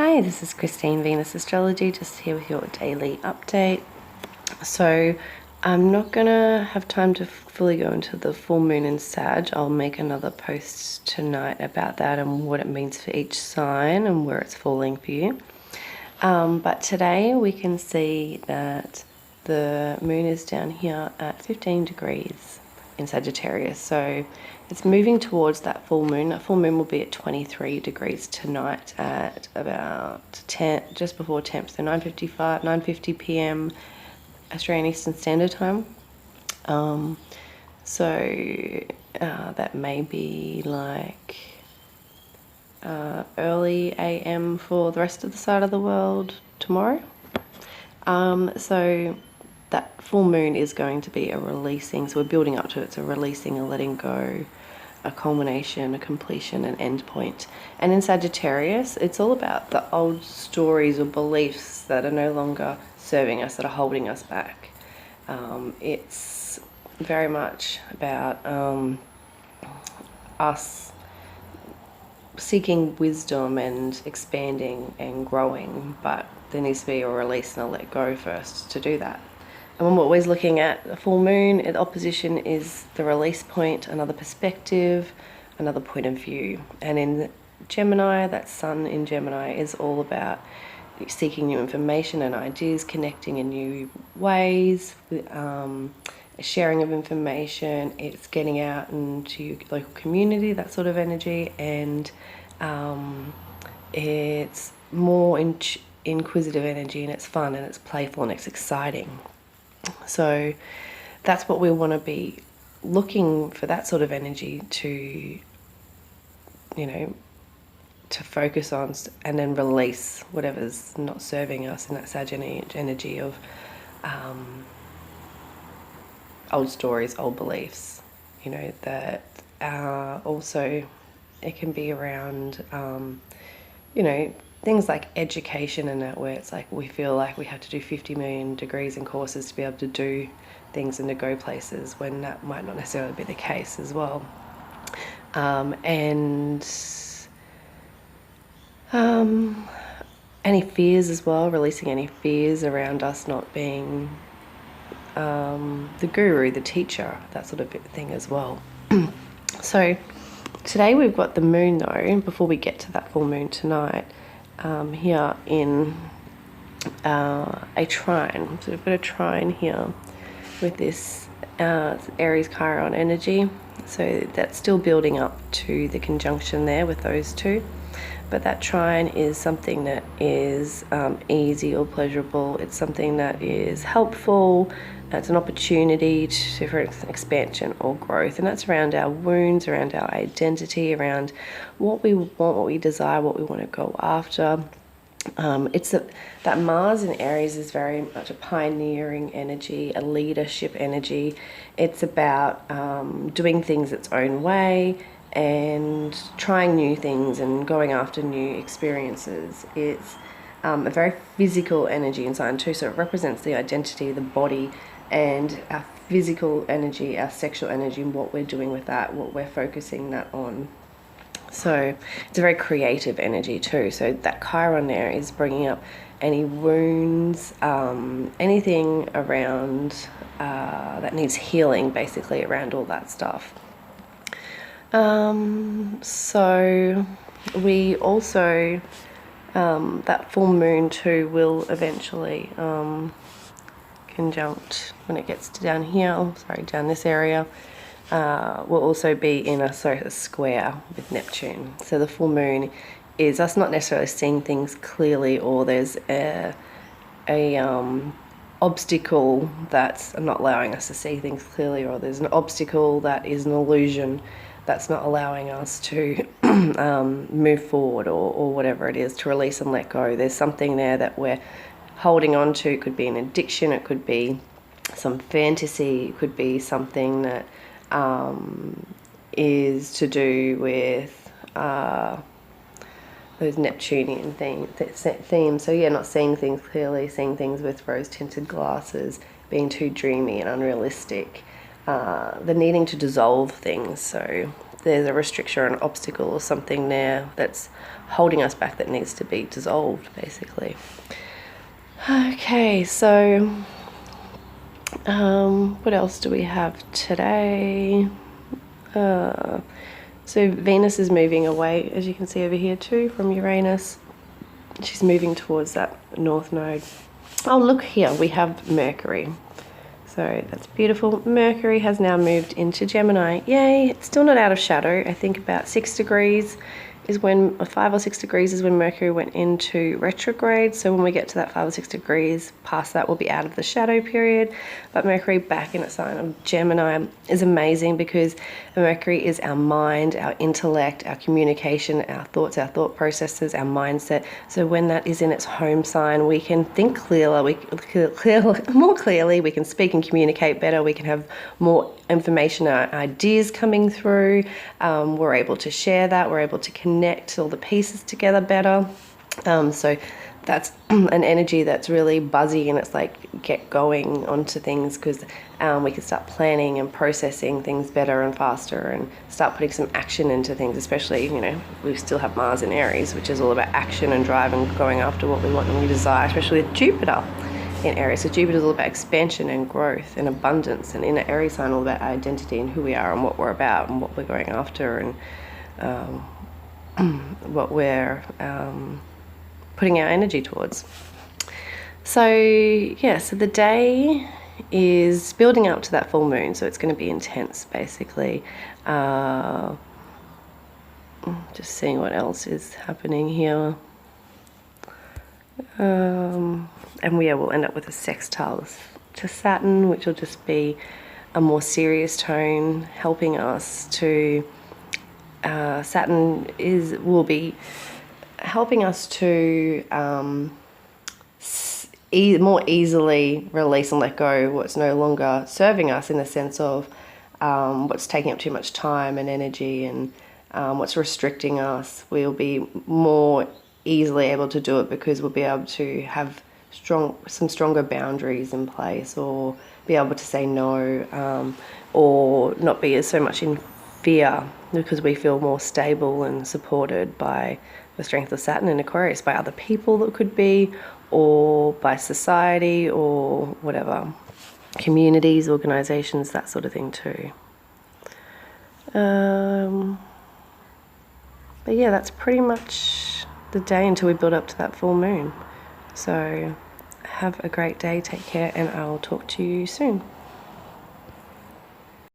Hi, this is Christine, Venus Astrology, just here with your daily update. So I'm not gonna have time to fully go into the full moon in Sag. I'll make another post tonight about that and what it means for each sign and where it's falling for you. But today we can see that the moon is down here at 15 degrees in Sagittarius. So it's moving towards that full moon. That full moon will be at 23 degrees tonight at about 10, just before 10, so 9:50 p.m. Australian Eastern Standard Time. That may be like early AM for the rest of the side of the world tomorrow. So that full moon is going to be a releasing, so we're building up to it. It's a releasing, a letting go, a culmination, a completion, an end point. And in Sagittarius, it's all about the old stories or beliefs that are no longer serving us, that are holding us back. It's very much about us seeking wisdom and expanding and growing, but there needs to be a release and a let go first to do that. And when we're always looking at the full moon, the opposition is the release point, another perspective, another point of view. And in Gemini, that sun in Gemini is all about seeking new information and ideas, connecting in new ways, sharing of information. It's getting out into your local community, that sort of energy, and it's more inquisitive energy, and it's fun and it's playful and it's exciting. So that's what we want to be looking for, that sort of energy to, to focus on and then release whatever's not serving us in that Sagittarian energy of old stories, old beliefs, that also it can be around, things like education and that, where it's like we feel like we have to do 50 million degrees in courses to be able to do things and to go places, when that might not necessarily be the case as well. Any fears as well, releasing any fears around us not being the guru, the teacher, that sort of thing as well. So today we've got the moon though, before we get to that full moon tonight, here in a trine. So we've got a trine here with this Aries Chiron energy. So that's still building up to the conjunction there with those two. But that trine is something that is easy or pleasurable. It's something that is helpful. It's an opportunity for expansion or growth. And that's around our wounds, around our identity, around what we want, what we desire, what we want to go after. That Mars in Aries is very much a pioneering energy, a leadership energy. It's about doing things its own way and trying new things and going after new experiences. It's a very physical energy inside too, so it represents the identity, the body, and our physical energy, our sexual energy, and what we're doing with that, what we're focusing that on. So it's a very creative energy too. So that Chiron there is bringing up any wounds, anything around that needs healing, basically around all that stuff. So we also, that full moon too will eventually conjunct when it gets to down here, down this area, will also be in a square with Neptune. So the full moon is us not necessarily seeing things clearly, or there's a obstacle that's not allowing us to see things clearly, or there's an obstacle that is an illusion that's not allowing us to move forward, or whatever it is, to release and let go. There's something there that we're holding on to. It could be an addiction, it could be some fantasy, it could be something that is to do with those Neptunian themes. So yeah, not seeing things clearly, seeing things with rose-tinted glasses, being too dreamy and unrealistic, the needing to dissolve things. So there's a restriction or an obstacle or something there that's holding us back that needs to be dissolved, basically. Okay, so what else do we have today? So Venus is moving away, as you can see over here too, from Uranus. She's moving towards that north node. Oh, look here, we have Mercury. So that's beautiful. Mercury has now moved into Gemini. Yay, it's still not out of shadow. I think about 6 degrees is when, 5 or 6 degrees is when Mercury went into retrograde. So when we get to that 5 or 6 degrees, past that, we'll be out of the shadow period. But Mercury back in its sign of Gemini is amazing because Mercury is our mind, our intellect, our communication, our thoughts, our thought processes, our mindset. So when that is in its home sign, we can think clearer, more clearly, we can speak and communicate better, we can have more information, ideas coming through. We're able to share that, we're able to connect all the pieces together better. So that's an energy that's really buzzy, and it's like get going onto things because we can start planning and processing things better and faster and start putting some action into things, especially, you know, we still have Mars in Aries, which is all about action and drive and going after what we want and we desire, especially with Jupiter in Aries. So Jupiter is all about expansion and growth and abundance, and in the Aries sign all about identity and who we are and what we're about and what we're going after and what we're putting our energy towards. So yeah, so the day is building up to that full moon, so it's going to be intense basically. Just seeing what else is happening here. And we'll end up with a sextile to Saturn, which will just be a more serious tone, helping us to Saturn will be helping us to more easily release and let go what's no longer serving us, in the sense of what's taking up too much time and energy and what's restricting us. We'll be more easily able to do it because we'll be able to have some stronger boundaries in place, or be able to say no, or not be so much in fear, because we feel more stable and supported by the strength of Saturn in Aquarius, by other people that could be, or by society, or whatever, communities, organizations, that sort of thing too. But yeah, that's pretty much the day until we build up to that full moon. So have a great day, take care, and I'll talk to you soon.